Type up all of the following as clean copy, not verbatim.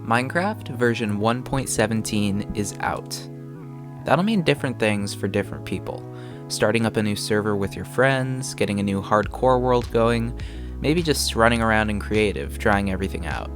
Minecraft version 1.17 is out. That'll mean different things for different people. Starting up a new server with your friends, getting a new hardcore world going, maybe just running around in creative, trying everything out.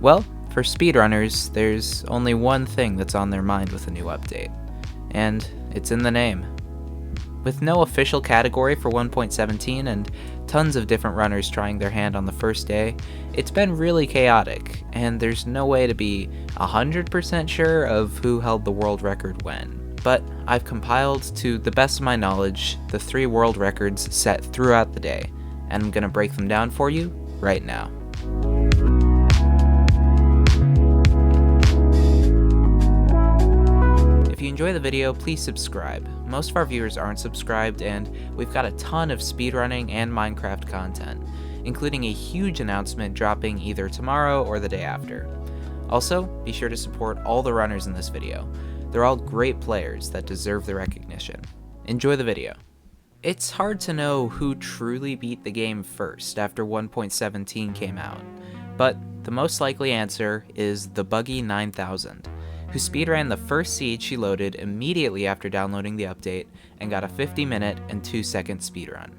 Well, for speedrunners, there's only one thing that's on their mind with a new update, and it's in the name. With no official category for 1.17 and tons of different runners trying their hand on the first day, it's been really chaotic, and there's no way to be 100% sure of who held the world record when. But I've compiled, to the best of my knowledge, the 3 world records set throughout the day, and I'm gonna break them down for you right now. If you enjoy the video, please subscribe. Most of our viewers aren't subscribed, and we've got a ton of speedrunning and Minecraft content, including a huge announcement dropping either tomorrow or the day after. Also, be sure to support all the runners in this video. They're all great players that deserve the recognition. Enjoy the video. It's hard to know who truly beat the game first after 1.17 came out, but the most likely answer is the Buggy 9000. Who speedran the first seed she loaded immediately after downloading the update and got a 50-minute and 2-second speedrun.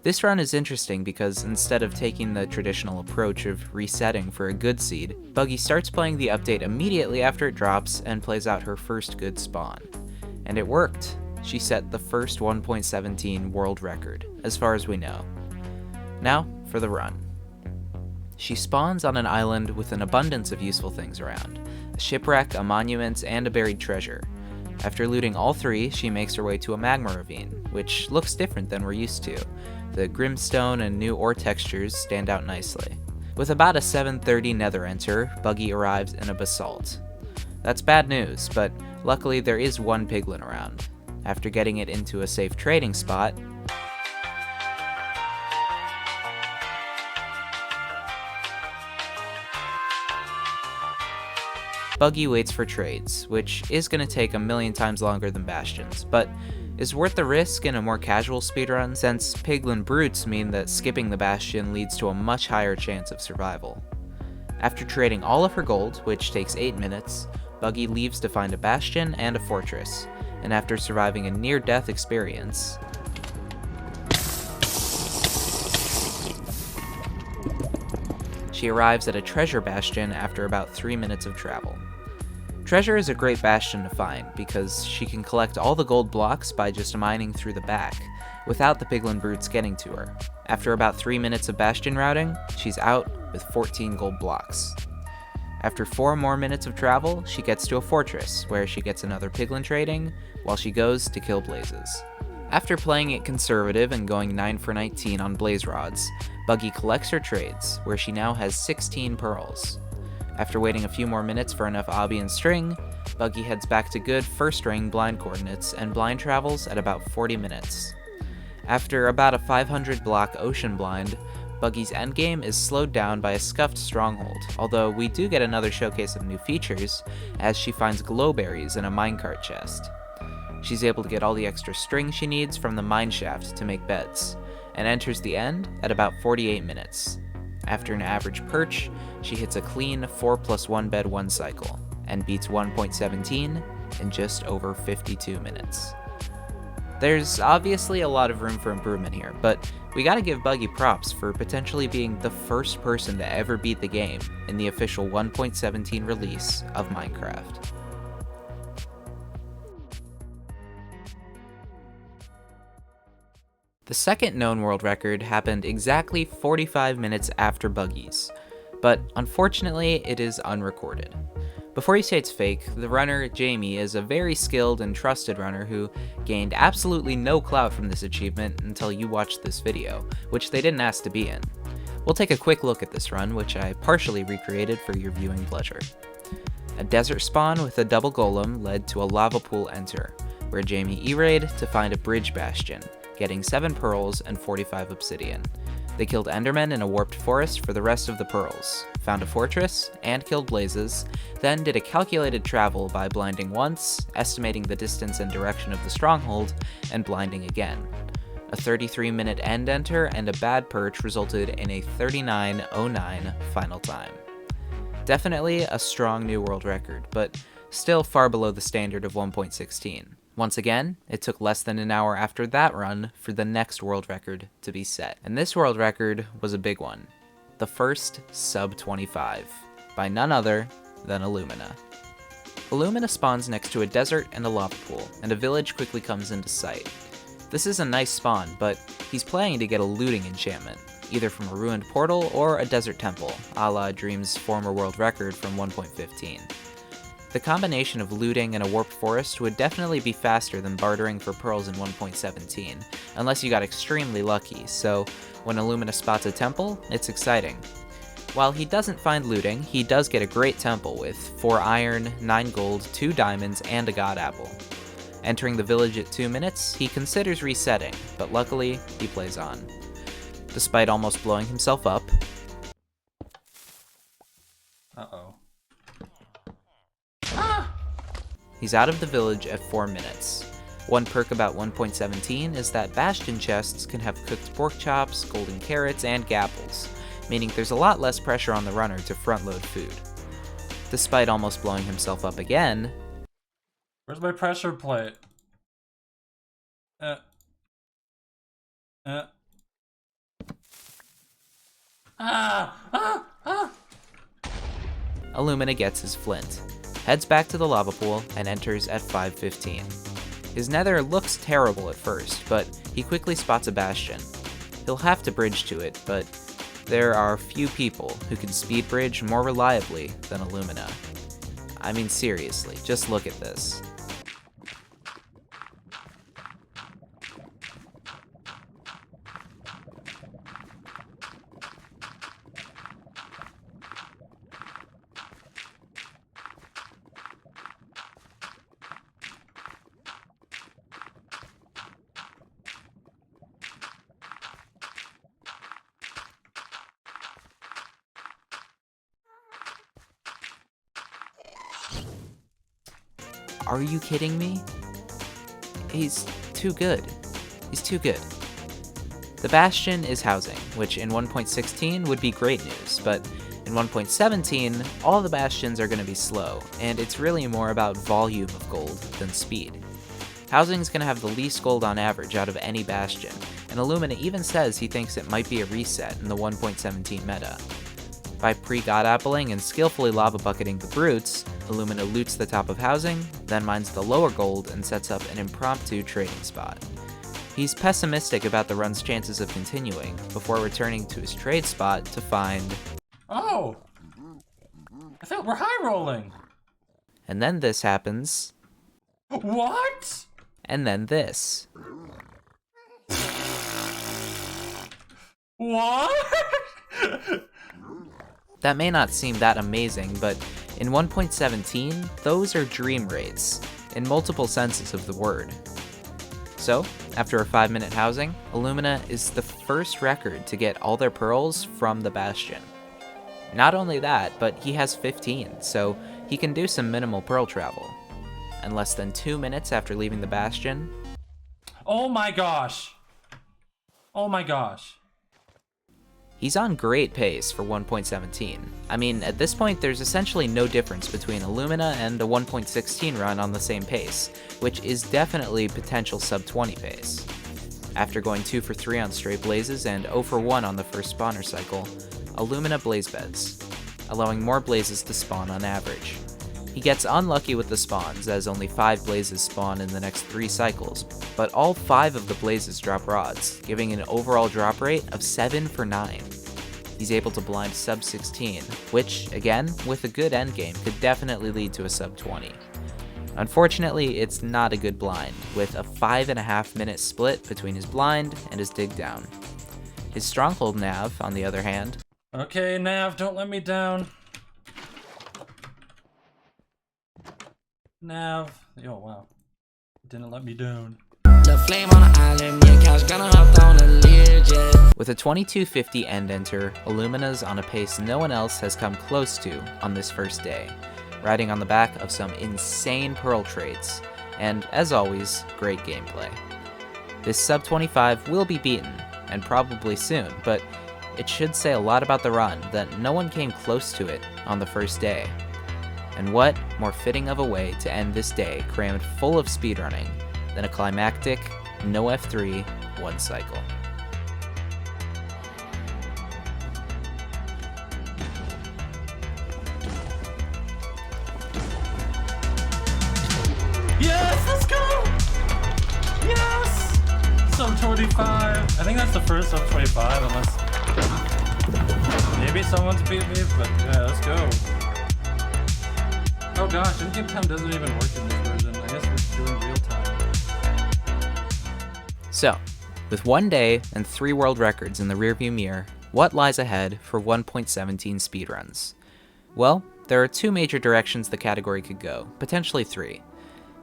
This run is interesting because instead of taking the traditional approach of resetting for a good seed, Buggy starts playing the update immediately after it drops and plays out her first good spawn. And it worked. She set the first 1.17 world record, as far as we know. Now for the run. She spawns on an island with an abundance of useful things around. A shipwreck, a monument, and a buried treasure. After looting all 3, she makes her way to a magma ravine, which looks different than we're used to. The grimstone and new ore textures stand out nicely. With about a 7:30 nether enter, Buggy arrives in a basalt. That's bad news, but luckily there is one piglin around. After getting it into a safe trading spot, Buggy waits for trades, which is going to take a million times longer than Bastions, but is worth the risk in a more casual speedrun since piglin brutes mean that skipping the Bastion leads to a much higher chance of survival. After trading all of her gold, which takes 8 minutes, Buggy leaves to find a Bastion and a fortress, and after surviving a near-death experience, she arrives at a treasure bastion after about 3 minutes of travel. Treasure is a great bastion to find because she can collect all the gold blocks by just mining through the back, without the piglin brutes getting to her. After about 3 minutes of bastion routing, she's out with 14 gold blocks. After 4 more minutes of travel, she gets to a fortress, where she gets another piglin trading, while she goes to kill blazes. After playing it conservative and going 9 for 19 on blaze rods, Buggy collects her trades, where she now has 16 pearls. After waiting a few more minutes for enough obby and string, Buggy heads back to good first ring blind coordinates and blind travels at about 40 minutes. After about a 500 block ocean blind, Buggy's endgame is slowed down by a scuffed stronghold, although we do get another showcase of new features as she finds glowberries in a minecart chest. She's able to get all the extra string she needs from the mineshaft to make beds, and enters the end at about 48 minutes. After an average perch, she hits a clean 4+1 bed 1 cycle, and beats 1.17 in just over 52 minutes. There's obviously a lot of room for improvement here, but we gotta give Buggy props for potentially being the first person to ever beat the game in the official 1.17 release of Minecraft. The second known world record happened exactly 45 minutes after Buggy's, but unfortunately it is unrecorded. Before you say it's fake, the runner, Jaime, is a very skilled and trusted runner who gained absolutely no clout from this achievement until you watched this video, which they didn't ask to be in. We'll take a quick look at this run, which I partially recreated for your viewing pleasure. A desert spawn with a double golem led to a lava pool enter, where Jaime E-raid to find a bridge bastion, getting 7 pearls and 45 obsidian. They killed endermen in a warped forest for the rest of the pearls, found a fortress, and killed blazes, then did a calculated travel by blinding once, estimating the distance and direction of the stronghold, and blinding again. A 33-minute end enter and a bad perch resulted in a 39:09 final time. Definitely a strong new world record, but still far below the standard of 1.16. Once again, it took less than an hour after that run for the next world record to be set. And this world record was a big one. The first sub 25, by none other than Illumina. Illumina spawns next to a desert and a lava pool, and a village quickly comes into sight. This is a nice spawn, but he's planning to get a looting enchantment, either from a ruined portal or a desert temple, a la Dream's former world record from 1.15. The combination of looting and a warped forest would definitely be faster than bartering for pearls in 1.17, unless you got extremely lucky, so when Illumina spots a temple, it's exciting. While he doesn't find looting, he does get a great temple with 4 iron, 9 gold, 2 diamonds, and a god apple. Entering the village at 2 minutes, he considers resetting, but luckily, he plays on. Despite almost blowing himself up, he's out of the village at 4 minutes. One perk about 1.17 is that bastion chests can have cooked pork chops, golden carrots, and gapples, meaning there's a lot less pressure on the runner to front-load food. Despite almost blowing himself up again... Where's my pressure plate? Illumina gets his flint, heads back to the lava pool, and enters at 5:15. His nether looks terrible at first, but he quickly spots a bastion. He'll have to bridge to it, but there are few people who can speed bridge more reliably than Illumina. I mean seriously, just look at this. Are you kidding me? He's too good. He's too good. The Bastion is housing, which in 1.16 would be great news, but in 1.17, all the Bastions are going to be slow, and it's really more about volume of gold than speed. Housing's going to have the least gold on average out of any Bastion, and Illumina even says he thinks it might be a reset in the 1.17 meta. By pre-god-appling and skillfully lava bucketing the brutes, Illumina loots the top of housing, then mines the lower gold and sets up an impromptu trading spot. He's pessimistic about the run's chances of continuing, before returning to his trade spot to find... Oh! I thought we're high rolling! And then this happens. What? And then this. What? That may not seem that amazing, but in 1.17, those are dream rates, in multiple senses of the word. So, after a 5-minute housing, Illumina is the first record to get all their pearls from the Bastion. Not only that, but he has 15, so he can do some minimal pearl travel. And less than 2 minutes after leaving the Bastion... Oh my gosh! Oh my gosh. He's on great pace for 1.17. I mean, at this point, there's essentially no difference between Illumina and a 1.16 run on the same pace, which is definitely potential sub-20 pace. After going 2 for 3 on straight blazes and 0 for 1 on the first spawner cycle, Illumina blaze beds, allowing more blazes to spawn on average. He gets unlucky with the spawns, as only 5 blazes spawn in the next 3 cycles, but all 5 of the blazes drop rods, giving an overall drop rate of 7 for 9. He's able to blind sub 16, which, again, with a good endgame, could definitely lead to a sub 20. Unfortunately, it's not a good blind, with a 5.5 minute split between his blind and his dig down. His stronghold nav, on the other hand... Okay, Nav, don't let me down. Nav. Oh, wow. Didn't let me down. The flame on the island, me and Cash gonna hop on a Learjet. With a 2250 end enter, Illumina's on a pace no one else has come close to on this first day, riding on the back of some insane pearl trades, and, as always, great gameplay. This sub 25 will be beaten, and probably soon, but it should say a lot about the run that no one came close to it on the first day. And what more fitting of a way to end this day crammed full of speedrunning than a climactic, no F3, one cycle. Yes, let's go! Yes! Sub 25. I think that's the first sub 25, unless maybe someone's beat me, but yeah, let's go. Oh gosh, in-game time doesn't even work in this version. I guess we're doing real time. So, with 1 day and 3 world records in the rearview mirror, what lies ahead for 1.17 speedruns? Well, there are 2 major directions the category could go, potentially 3.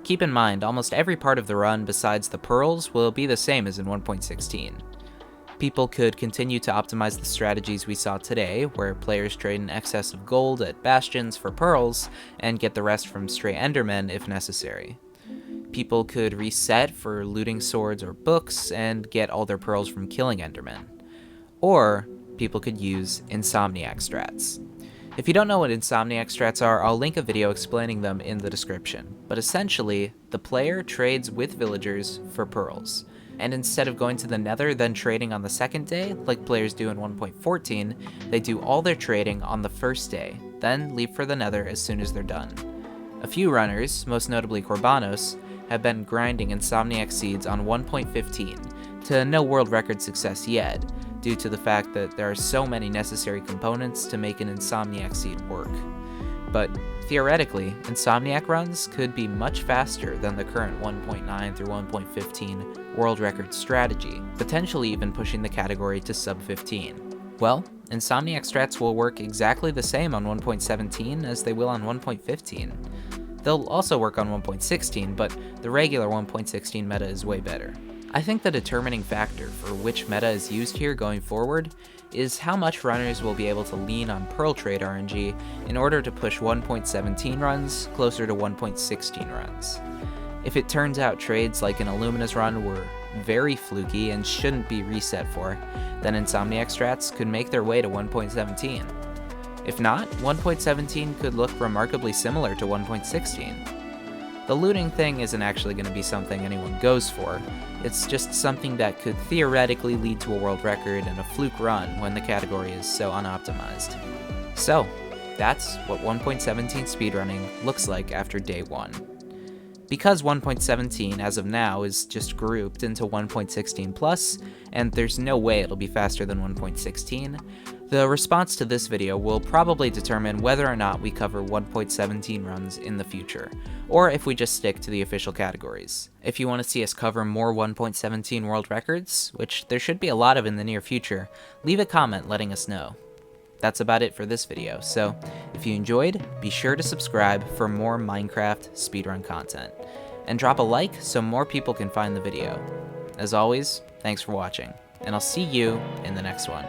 Keep in mind, almost every part of the run besides the pearls will be the same as in 1.16. People could continue to optimize the strategies we saw today, where players trade in excess of gold at bastions for pearls, and get the rest from stray endermen if necessary. People could reset for looting swords or books, and get all their pearls from killing endermen. Or, people could use insomniac strats. If you don't know what insomniac strats are, I'll link a video explaining them in the description. But essentially, the player trades with villagers for pearls. And instead of going to the nether then trading on the second day, like players do in 1.14, they do all their trading on the first day, then leave for the nether as soon as they're done. A few runners, most notably Corbanos, have been grinding insomniac seeds on 1.15 to no world record success yet, due to the fact that there are so many necessary components to make an insomniac seed work. But theoretically, insomniac runs could be much faster than the current 1.9 through 1.15 world record strategy, potentially even pushing the category to sub 15. Well, insomniac strats will work exactly the same on 1.17 as they will on 1.15. They'll also work on 1.16, but the regular 1.16 meta is way better. I think the determining factor for which meta is used here going forward is how much runners will be able to lean on Pearl Trade RNG in order to push 1.17 runs closer to 1.16 runs. If it turns out trades like an Illumina's run were very fluky and shouldn't be reset for, then Insomniac strats could make their way to 1.17. If not, 1.17 could look remarkably similar to 1.16. The looting thing isn't actually going to be something anyone goes for, it's just something that could theoretically lead to a world record and a fluke run when the category is so unoptimized. So, that's what 1.17 speedrunning looks like after day 1. Because 1.17 as of now is just grouped into 1.16 plus, and there's no way it'll be faster than 1.16, the response to this video will probably determine whether or not we cover 1.17 runs in the future, or if we just stick to the official categories. If you want to see us cover more 1.17 world records, which there should be a lot of in the near future, leave a comment letting us know. That's about it for this video, so if you enjoyed, be sure to subscribe for more Minecraft speedrun content, and drop a like so more people can find the video. As always, thanks for watching, and I'll see you in the next one.